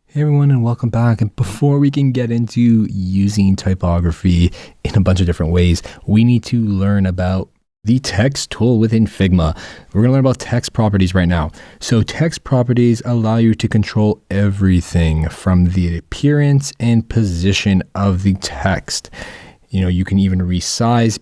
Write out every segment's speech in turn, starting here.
Hey everyone, and welcome back. And before we can get into using typography in a bunch of different ways, we need to learn about the text tool within Figma. We're going to learn about text properties right now. So text properties allow you to control everything from the appearance and position of the text. You can even resize.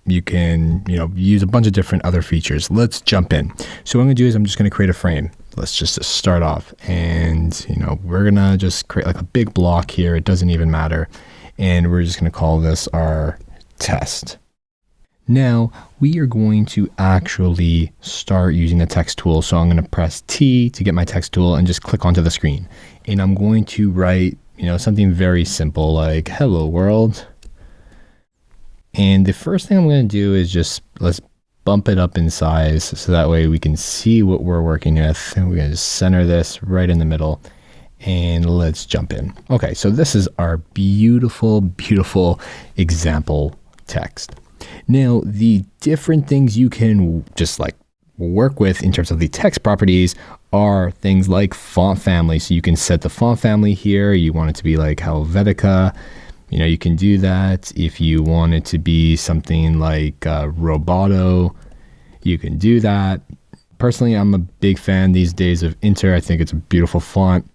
You can, use a bunch of different other features. Let's jump in. So what I'm going to do is I'm just going to create a frame. Let's just start off, and we're gonna just create like a big block here. It doesn't even matter, and we're just gonna call this our test. Now we are going to actually start using the text tool. So I'm gonna press T to get my text tool and just click onto the screen, and I'm going to write something very simple like "Hello world." And the first thing I'm going to do is let's bump it up in size so that way we can see what we're working with. And we're going to center this right in the middle, and let's jump in. Okay, so this is our beautiful, beautiful example text. Now, the different things you can just work with in terms of the text properties are things like font family. So you can set the font family here. You want it to be like Helvetica. You can do that. If you want it to be something like Roboto, you can do that. Personally, I'm a big fan these days of Inter. I think it's a beautiful font.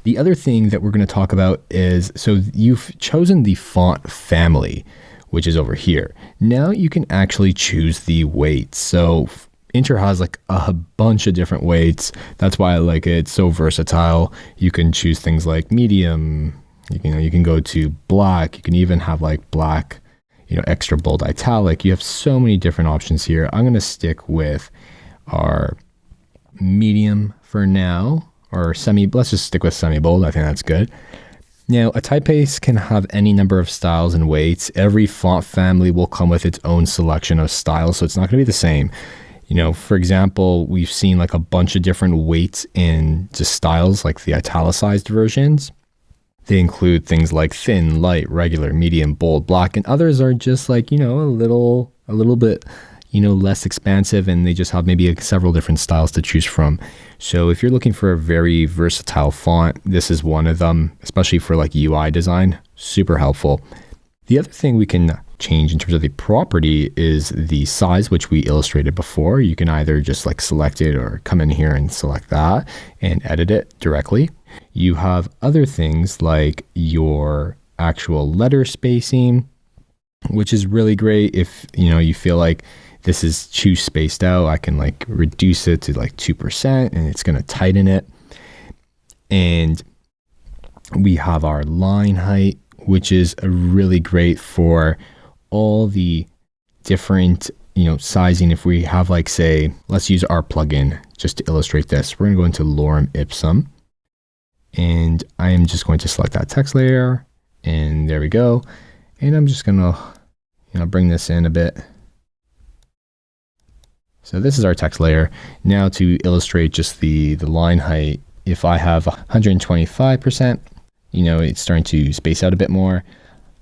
The other thing that we're going to talk about is, so you've chosen the font family, which is over here. Now you can actually choose the weight. So Inter has like a bunch of different weights. That's why I like it. It's so versatile. You can choose things like medium. You can go to black. You can even have like black, extra bold italic. You have so many different options here. I'm going to stick with our medium for now, or let's just stick with semi-bold. I think that's good. Now, a typeface can have any number of styles and weights. Every font family will come with its own selection of styles, so it's not going to be the same. For example, we've seen like a bunch of different weights in just styles, like the italicized versions. They include things like thin, light, regular, medium, bold, black, and others are just like, a little bit, less expansive, and they just have maybe several different styles to choose from. So if you're looking for a very versatile font, this is one of them, especially for like UI design, super helpful. The other thing we can change in terms of the property is the size, which we illustrated before. You can either just select it or come in here and select that and edit it directly. You have other things like your actual letter spacing, which is really great. If you feel like this is too spaced out, I can reduce it to 2% and it's going to tighten it. And we have our line height, which is really great for all the different sizing. If we have say, let's use our plugin just to illustrate this. We're going to go into Lorem Ipsum. And I am just going to select that text layer, and there we go. And I'm just going to, bring this in a bit. So this is our text layer. Now to illustrate just the line height, if I have 125%, it's starting to space out a bit more.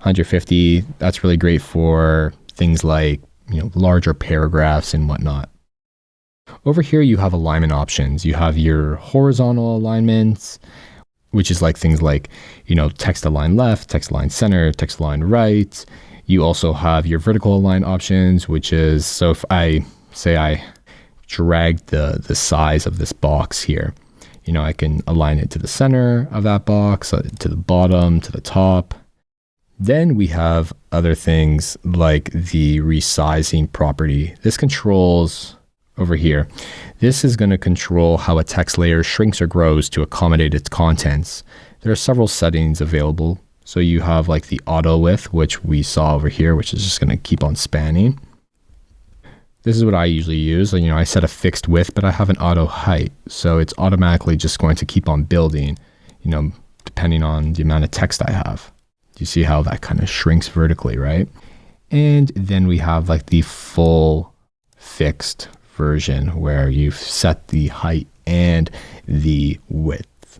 150, that's really great for things like, larger paragraphs and whatnot. Over here, you have alignment options. You have your horizontal alignments, which is things like, text align left, text align center, text align right. You also have your vertical align options, which is, so if I say I drag the size of this box here, I can align it to the center of that box, to the bottom, to the top. Then we have other things like the resizing property. This controls over here. This is going to control how a text layer shrinks or grows to accommodate its contents. There are several settings available. So you have the auto width, which we saw over here, which is just going to keep on spanning. This is what I usually use. I set a fixed width, but I have an auto height. So it's automatically just going to keep on building, depending on the amount of text I have. You see how that kind of shrinks vertically, right? And then we have the full fixed version where you've set the height and the width.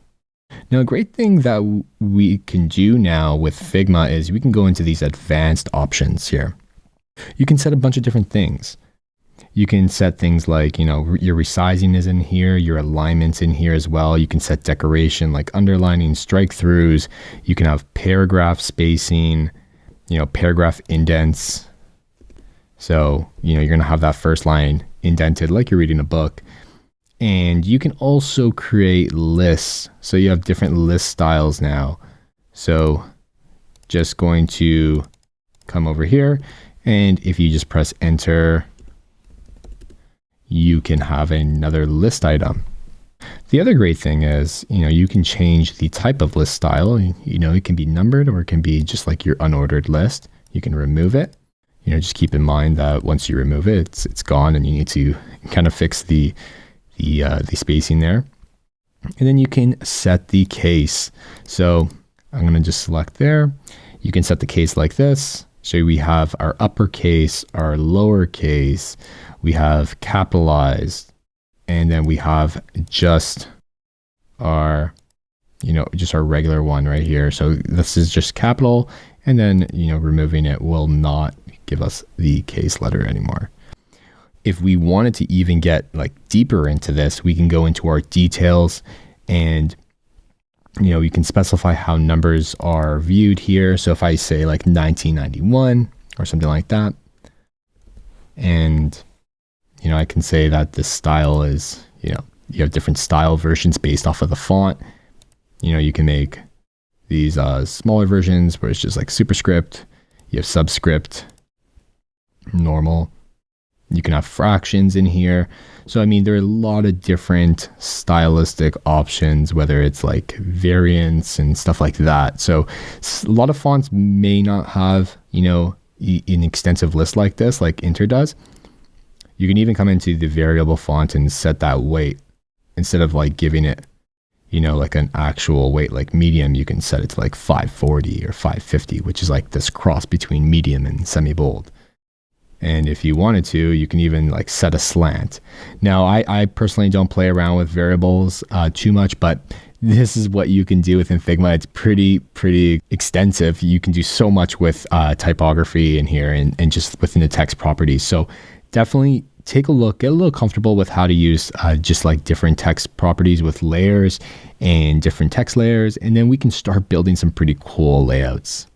Now, a great thing that we can do now with Figma is we can go into these advanced options here. You can set a bunch of different things. You can set things like, your resizing is in here, your alignment's in here as well. You can set decoration like underlining, strike throughs. You can have paragraph spacing, paragraph indents. So, you're going to have that first line indented like you're reading a book. And you can also create lists. So you have different list styles now. So just going to come over here, and if you just press enter, you can have another list item. The other great thing is, you can change the type of list style. It can be numbered, or it can be just like your unordered list. You can remove it. Just keep in mind that once you remove it, it's gone, and you need to kind of fix the spacing there. And then you can set the case. So I'm going to just select there. You can set the case like this. So we have our uppercase, our lowercase, we have capitalized, and then we have just our, just our regular one right here. So this is just capital, and then, removing it will not give us the case letter anymore. If we wanted to even get like deeper into this, we can go into our details, and you can specify how numbers are viewed here. So if I say like 1991 or something like that, and I can say that this style is, you have different style versions based off of the font. You can make these smaller versions where it's just like superscript, you have subscript, normal. You can have fractions in here. So, there are a lot of different stylistic options, whether it's like variants and stuff like that. So a lot of fonts may not have, an extensive list like this, like Inter does. You can even come into the variable font and set that weight instead of like giving it, like an actual weight, like medium. You can set it to like 540 or 550, which is like this cross between medium and semi-bold. And if you wanted to, you can even like set a slant. Now, I personally don't play around with variables too much, but this is what you can do within Figma. It's pretty extensive. You can do so much with typography in here and just within the text properties. So definitely take a look, get a little comfortable with how to use just like different text properties with layers and different text layers. And then we can start building some pretty cool layouts.